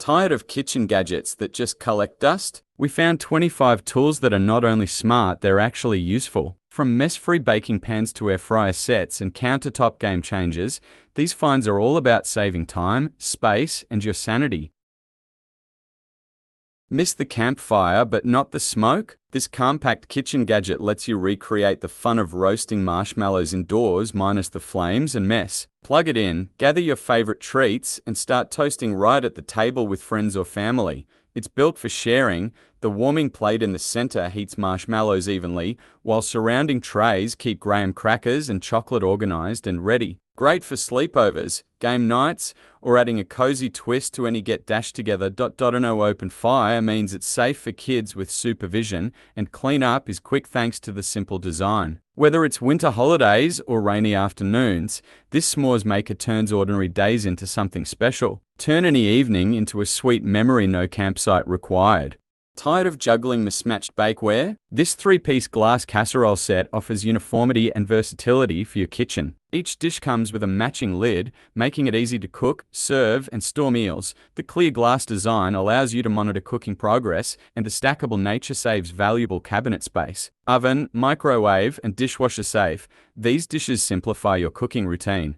Tired of kitchen gadgets that just collect dust? We found 25 tools that are not only smart, they're actually useful. From mess-free baking pans to air fryer sets and countertop game changers, these finds are all about saving time, space, and your sanity. Miss the campfire but not the smoke? This compact kitchen gadget lets you recreate the fun of roasting marshmallows indoors minus the flames and mess. Plug it in, gather your favorite treats, and start toasting right at the table with friends or family. It's built for sharing. The warming plate in the center heats marshmallows evenly, while surrounding trays keep graham crackers and chocolate organized and ready. Great for sleepovers, game nights, or adding a cozy twist to any get-dash-together. No open fire means it's safe for kids with supervision, and cleanup is quick thanks to the simple design. Whether it's winter holidays or rainy afternoons, this S'mores Maker turns ordinary days into something special. Turn any evening into a sweet memory, no campsite required. Tired of juggling mismatched bakeware? This 3-piece glass casserole set offers uniformity and versatility for your kitchen. Each dish comes with a matching lid, making it easy to cook, serve, and store meals. The clear glass design allows you to monitor cooking progress, and the stackable nature saves valuable cabinet space. Oven, microwave, and dishwasher safe, these dishes simplify your cooking routine.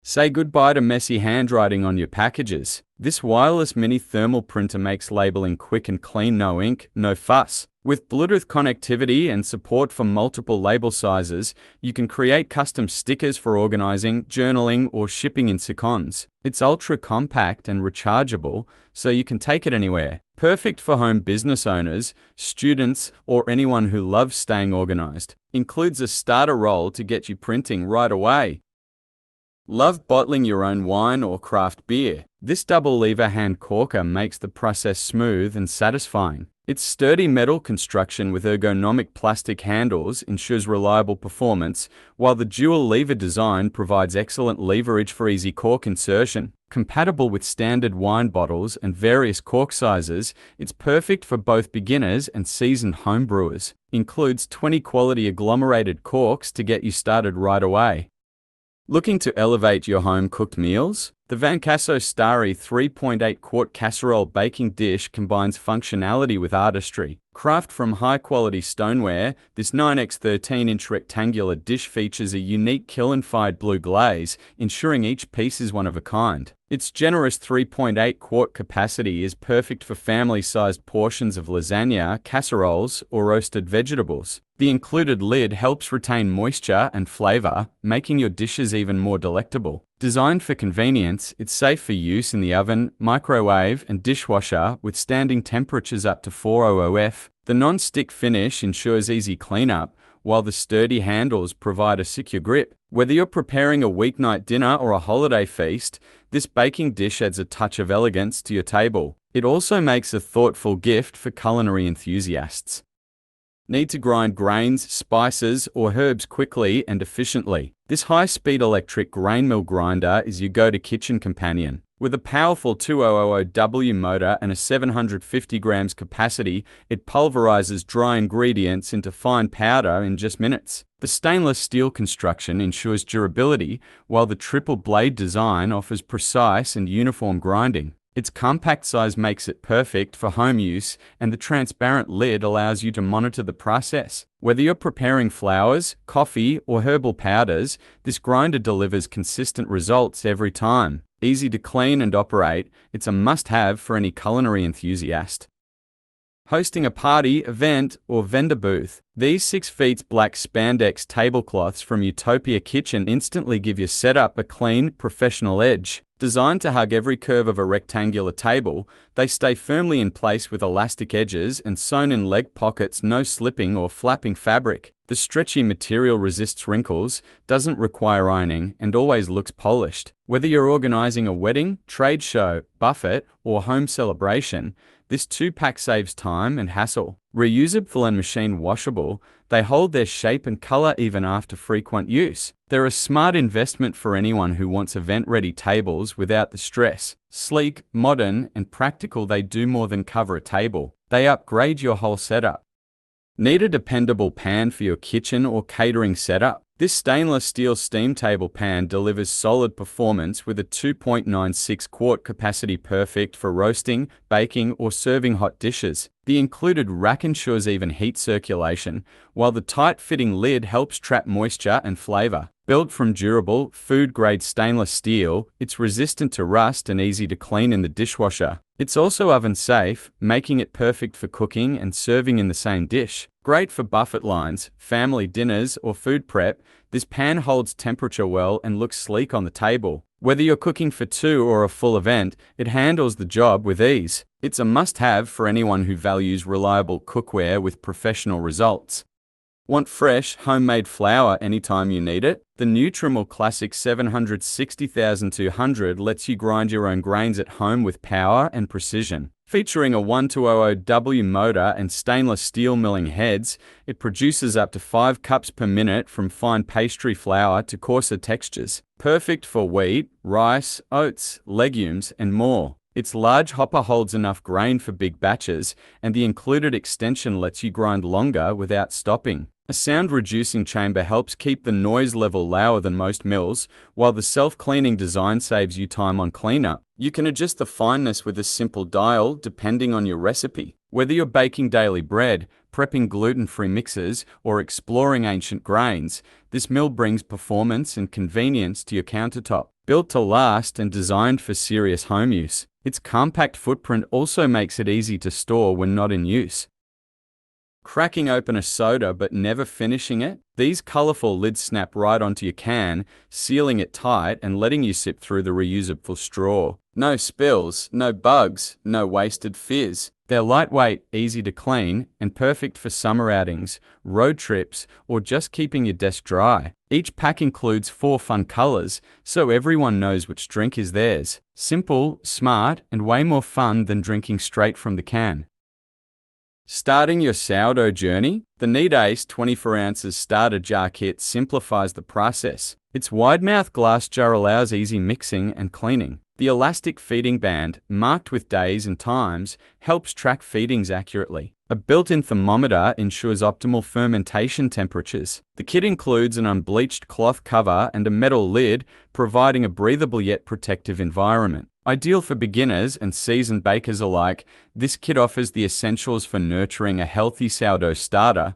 Say goodbye to messy handwriting on your packages. This wireless mini thermal printer makes labeling quick and clean, no ink, no fuss. With Bluetooth connectivity and support for multiple label sizes, you can create custom stickers for organizing, journaling, or shipping in seconds. It's ultra compact and rechargeable, so you can take it anywhere. Perfect for home business owners, students, or anyone who loves staying organized. Includes a starter roll to get you printing right away. Love bottling your own wine or craft beer? This double-lever hand corker makes the process smooth and satisfying. Its sturdy metal construction with ergonomic plastic handles ensures reliable performance, while the dual-lever design provides excellent leverage for easy cork insertion. Compatible with standard wine bottles and various cork sizes, it's perfect for both beginners and seasoned homebrewers. Includes 20 quality agglomerated corks to get you started right away. Looking to elevate your home-cooked meals? The Vancaso Stari 3.8-quart casserole baking dish combines functionality with artistry. Crafted from high-quality stoneware, this 9x13-inch rectangular dish features a unique kiln-fired blue glaze, ensuring each piece is one of a kind. Its generous 3.8-quart capacity is perfect for family-sized portions of lasagna, casseroles, or roasted vegetables. The included lid helps retain moisture and flavor, making your dishes even more delectable. Designed for convenience, it's safe for use in the oven, microwave, and dishwasher, withstanding temperatures up to 400°F. The non-stick finish ensures easy cleanup, while the sturdy handles provide a secure grip. Whether you're preparing a weeknight dinner or a holiday feast, this baking dish adds a touch of elegance to your table. It also makes a thoughtful gift for culinary enthusiasts. Need to grind grains, spices, or herbs quickly and efficiently? This high-speed electric grain mill grinder is your go-to kitchen companion. With a powerful 2000W motor and a 750 grams capacity, it pulverizes dry ingredients into fine powder in just minutes. The stainless steel construction ensures durability, while the triple blade design offers precise and uniform grinding. Its compact size makes it perfect for home use, and the transparent lid allows you to monitor the process. Whether you're preparing flours, coffee, or herbal powders, this grinder delivers consistent results every time. Easy to clean and operate, it's a must-have for any culinary enthusiast. Hosting a party, event, or vendor booth. These 6 feet black spandex tablecloths from Utopia Kitchen instantly give your setup a clean, professional edge. Designed to hug every curve of a rectangular table, they stay firmly in place with elastic edges and sewn-in leg pockets, no slipping or flapping fabric. The stretchy material resists wrinkles, doesn't require ironing, and always looks polished. Whether you're organizing a wedding, trade show, buffet, or home celebration, this 2-pack saves time and hassle. Reusable and machine washable, they hold their shape and color even after frequent use. They're a smart investment for anyone who wants event-ready tables without the stress. Sleek, modern, and practical, they do more than cover a table. They upgrade your whole setup. Need a dependable pan for your kitchen or catering setup? This stainless steel steam table pan delivers solid performance with a 2.96 quart capacity, perfect for roasting, baking, or serving hot dishes. The included rack ensures even heat circulation, while the tight-fitting lid helps trap moisture and flavor. Built from durable, food-grade stainless steel, it's resistant to rust and easy to clean in the dishwasher. It's also oven-safe, making it perfect for cooking and serving in the same dish. Great for buffet lines, family dinners, or food prep, this pan holds temperature well and looks sleek on the table. Whether you're cooking for two or a full event, it handles the job with ease. It's a must-have for anyone who values reliable cookware with professional results. Want fresh, homemade flour anytime you need it? The Nutrimal Classic 760,200 lets you grind your own grains at home with power and precision. Featuring a 1200W motor and stainless steel milling heads, it produces up to 5 cups per minute from fine pastry flour to coarser textures. Perfect for wheat, rice, oats, legumes, and more. Its large hopper holds enough grain for big batches, and the included extension lets you grind longer without stopping. A sound-reducing chamber helps keep the noise level lower than most mills, while the self-cleaning design saves you time on cleanup. You can adjust the fineness with a simple dial depending on your recipe. Whether you're baking daily bread, prepping gluten-free mixes, or exploring ancient grains, this mill brings performance and convenience to your countertop. Built to last and designed for serious home use, its compact footprint also makes it easy to store when not in use. Cracking open a soda but never finishing it? These colorful lids snap right onto your can, sealing it tight and letting you sip through the reusable straw. No spills, no bugs, no wasted fizz. They're lightweight, easy to clean, and perfect for summer outings, road trips, or just keeping your desk dry. Each pack includes 4 fun colors, so everyone knows which drink is theirs. Simple, smart, and way more fun than drinking straight from the can. Starting your sourdough journey? The Neat Ace 24 ounces starter jar kit simplifies the process. Its wide-mouth glass jar allows easy mixing and cleaning. The elastic feeding band, marked with days and times, helps track feedings accurately. A built-in thermometer ensures optimal fermentation temperatures. The kit includes an unbleached cloth cover and a metal lid, providing a breathable yet protective environment. Ideal for beginners and seasoned bakers alike, this kit offers the essentials for nurturing a healthy sourdough starter.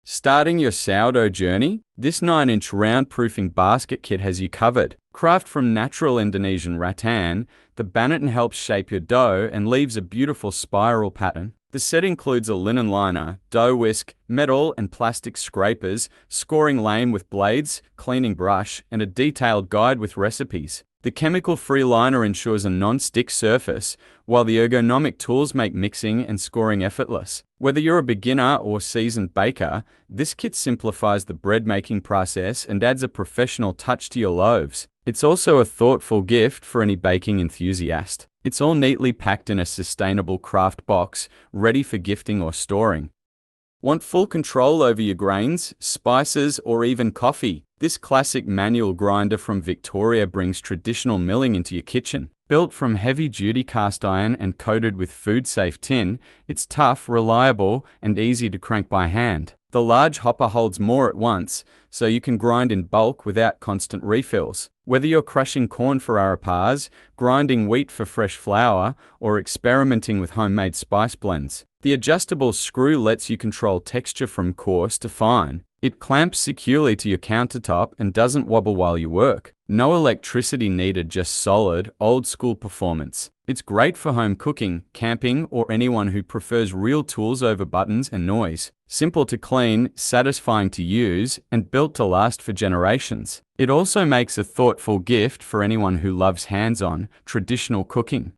Starting your sourdough journey? This 9-inch round-proofing basket kit has you covered. Crafted from natural Indonesian rattan, the banneton helps shape your dough and leaves a beautiful spiral pattern. The set includes a linen liner, dough whisk, metal and plastic scrapers, scoring lane with blades, cleaning brush, and a detailed guide with recipes. The chemical-free liner ensures a non-stick surface, while the ergonomic tools make mixing and scoring effortless. Whether you're a beginner or seasoned baker, this kit simplifies the bread-making process and adds a professional touch to your loaves. It's also a thoughtful gift for any baking enthusiast. It's all neatly packed in a sustainable craft box, ready for gifting or storing. Want full control over your grains, spices, or even coffee? This classic manual grinder from Victoria brings traditional milling into your kitchen. Built from heavy-duty cast iron and coated with food-safe tin, it's tough, reliable, and easy to crank by hand. The large hopper holds more at once, so you can grind in bulk without constant refills. Whether you're crushing corn for arepas, grinding wheat for fresh flour, or experimenting with homemade spice blends, the adjustable screw lets you control texture from coarse to fine. It clamps securely to your countertop and doesn't wobble while you work. No electricity needed, just solid, old-school performance. It's great for home cooking, camping, or anyone who prefers real tools over buttons and noise. Simple to clean, satisfying to use, and built to last for generations. It also makes a thoughtful gift for anyone who loves hands-on, traditional cooking.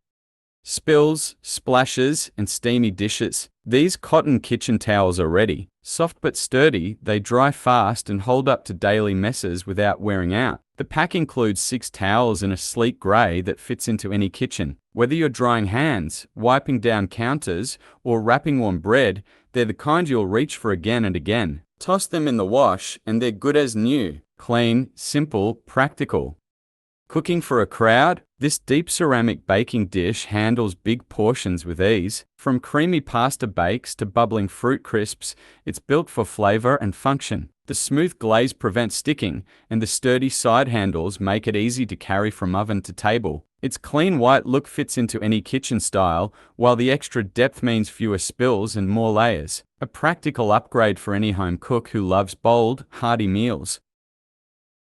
Spills, splashes, and steamy dishes. These cotton kitchen towels are ready. Soft but sturdy, they dry fast and hold up to daily messes without wearing out. The pack includes 6 towels in a sleek grey that fits into any kitchen. Whether you're drying hands, wiping down counters, or wrapping warm bread, they're the kind you'll reach for again and again. Toss them in the wash and they're good as new. Clean, simple, practical. Cooking for a crowd? This deep ceramic baking dish handles big portions with ease. From creamy pasta bakes to bubbling fruit crisps, it's built for flavor and function. The smooth glaze prevents sticking, and the sturdy side handles make it easy to carry from oven to table. Its clean white look fits into any kitchen style, while the extra depth means fewer spills and more layers. A practical upgrade for any home cook who loves bold, hearty meals.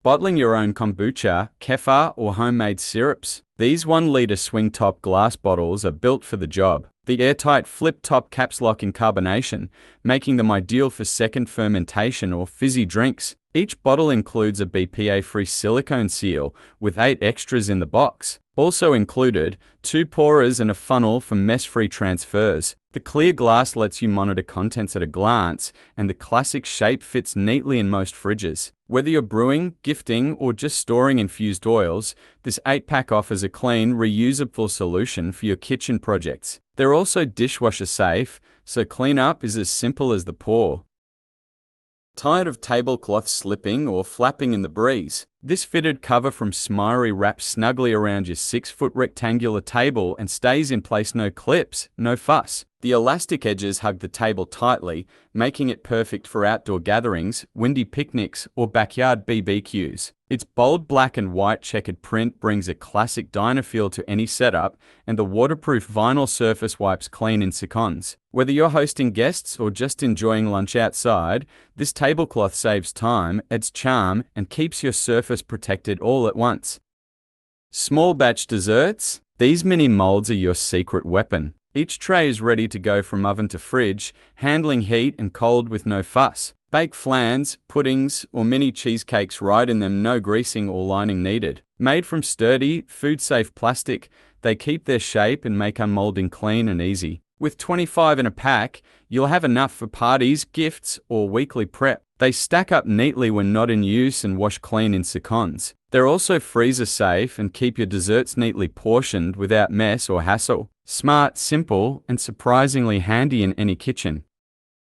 Bottling your own kombucha, kefir, or homemade syrups. These 1-litre swing-top glass bottles are built for the job. The airtight flip-top caps lock in carbonation, making them ideal for second fermentation or fizzy drinks. Each bottle includes a BPA-free silicone seal with 8 extras in the box. Also included, 2 pourers and a funnel for mess-free transfers. The clear glass lets you monitor contents at a glance, and the classic shape fits neatly in most fridges. Whether you're brewing, gifting, or just storing infused oils, this 8-pack offers a clean, reusable solution for your kitchen projects. They're also dishwasher safe, so cleanup is as simple as the pour. Tired of tablecloth slipping or flapping in the breeze? This fitted cover from Smores wraps snugly around your 6-foot rectangular table and stays in place. No clips, no fuss. The elastic edges hug the table tightly, making it perfect for outdoor gatherings, windy picnics, or backyard BBQs. Its bold black and white checkered print brings a classic diner feel to any setup, and the waterproof vinyl surface wipes clean in seconds. Whether you're hosting guests or just enjoying lunch outside, this tablecloth saves time, adds charm, and keeps your surface protected all at once. Small batch desserts? These mini molds are your secret weapon. Each tray is ready to go from oven to fridge, handling heat and cold with no fuss. Bake flans, puddings, or mini cheesecakes right in them, no greasing or lining needed. Made from sturdy, food-safe plastic, they keep their shape and make unmolding clean and easy. With 25 in a pack, you'll have enough for parties, gifts, or weekly prep. They stack up neatly when not in use and wash clean in seconds. They're also freezer safe and keep your desserts neatly portioned without mess or hassle. Smart, simple, and surprisingly handy in any kitchen.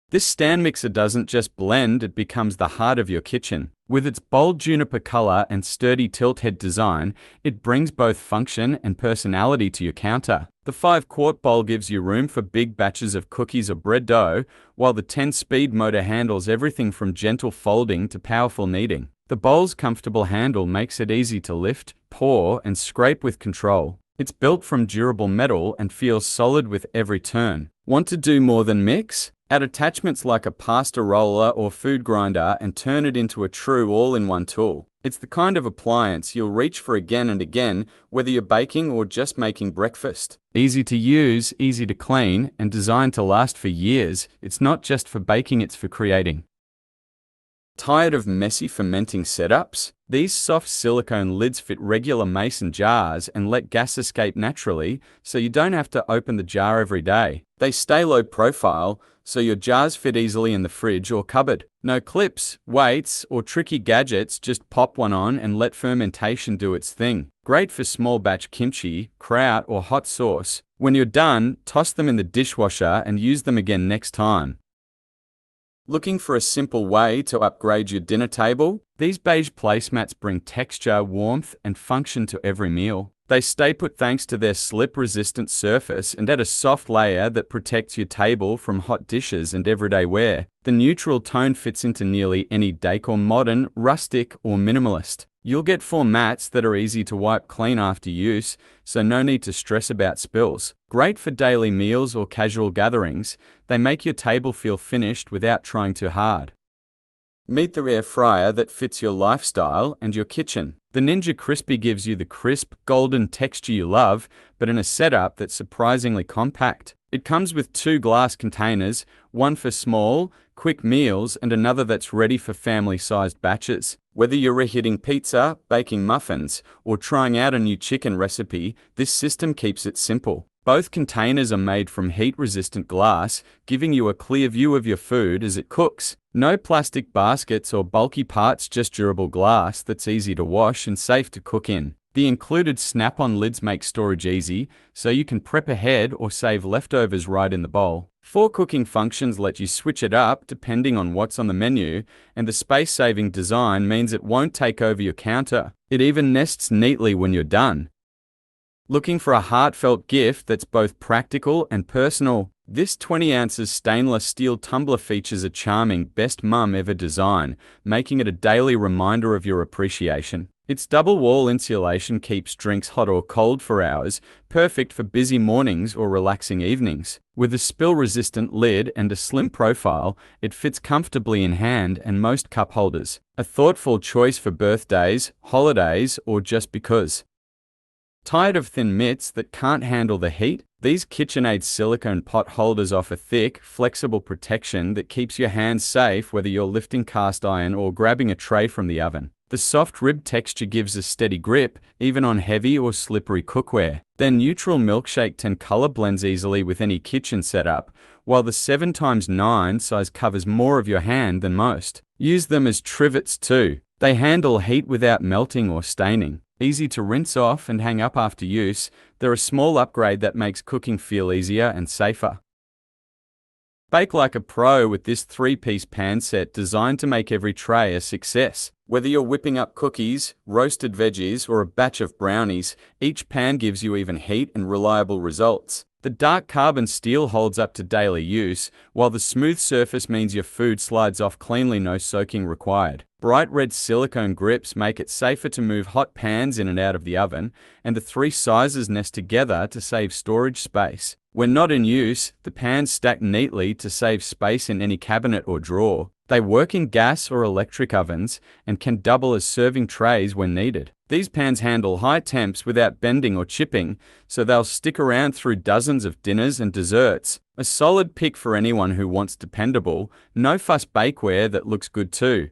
This stand mixer doesn't just blend, it becomes the heart of your kitchen. With its bold juniper color and sturdy tilt head design, it brings both function and personality to your counter. The 5-quart bowl gives you room for big batches of cookies or bread dough, while the 10-speed motor handles everything from gentle folding to powerful kneading. The bowl's comfortable handle makes it easy to lift, pour, and scrape with control. It's built from durable metal and feels solid with every turn. Want to do more than mix? Add attachments like a pasta roller or food grinder and turn it into a true all-in-one tool. It's the kind of appliance you'll reach for again and again, whether you're baking or just making breakfast. Easy to use, easy to clean, and designed to last for years. It's not just for baking, it's for creating. Tired of messy fermenting setups? These soft silicone lids fit regular mason jars and let gas escape naturally, so you don't have to open the jar every day. They stay low profile, so your jars fit easily in the fridge or cupboard. No clips, weights, or tricky gadgets, just pop one on and let fermentation do its thing. Great for small batch kimchi, kraut, or hot sauce. When you're done, toss them in the dishwasher and use them again next time. Looking for a simple way to upgrade your dinner table? These beige placemats bring texture, warmth, and function to every meal. They stay put thanks to their slip-resistant surface and add a soft layer that protects your table from hot dishes and everyday wear. The neutral tone fits into nearly any decor, modern, rustic, or minimalist. You'll get 4 mats that are easy to wipe clean after use, so no need to stress about spills. Great for daily meals or casual gatherings, they make your table feel finished without trying too hard. Meet the air fryer that fits your lifestyle and your kitchen. The Ninja Crispy gives you the crisp, golden texture you love, but in a setup that's surprisingly compact. It comes with 2 glass containers, one for small, quick meals and another that's ready for family-sized batches. Whether you're reheating pizza, baking muffins, or trying out a new chicken recipe, this system keeps it simple. Both containers are made from heat-resistant glass, giving you a clear view of your food as it cooks. No plastic baskets or bulky parts, just durable glass that's easy to wash and safe to cook in. The included snap-on lids make storage easy, so you can prep ahead or save leftovers right in the bowl. 4 cooking functions let you switch it up depending on what's on the menu, and the space-saving design means it won't take over your counter. It even nests neatly when you're done. Looking for a heartfelt gift that's both practical and personal? This 20 ounces stainless steel tumbler features a charming best mum ever design, making it a daily reminder of your appreciation. Its double wall insulation keeps drinks hot or cold for hours, perfect for busy mornings or relaxing evenings. With a spill-resistant lid and a slim profile, it fits comfortably in hand and most cup holders. A thoughtful choice for birthdays, holidays, or just because. Tired of thin mitts that can't handle the heat? These KitchenAid silicone pot holders offer thick, flexible protection that keeps your hands safe whether you're lifting cast iron or grabbing a tray from the oven. The soft rib texture gives a steady grip, even on heavy or slippery cookware. Their neutral milkshake 10 color blends easily with any kitchen setup, while the 7x9 size covers more of your hand than most. Use them as trivets too. They handle heat without melting or staining. Easy to rinse off and hang up after use, they're a small upgrade that makes cooking feel easier and safer. Bake like a pro with this 3-piece pan set designed to make every tray a success. Whether you're whipping up cookies, roasted veggies, or a batch of brownies, each pan gives you even heat and reliable results. The dark carbon steel holds up to daily use, while the smooth surface means your food slides off cleanly, no soaking required. Bright red silicone grips make it safer to move hot pans in and out of the oven, and the 3 sizes nest together to save storage space. When not in use, the pans stack neatly to save space in any cabinet or drawer. They work in gas or electric ovens and can double as serving trays when needed. These pans handle high temps without bending or chipping, so they'll stick around through dozens of dinners and desserts. A solid pick for anyone who wants dependable, no-fuss bakeware that looks good too.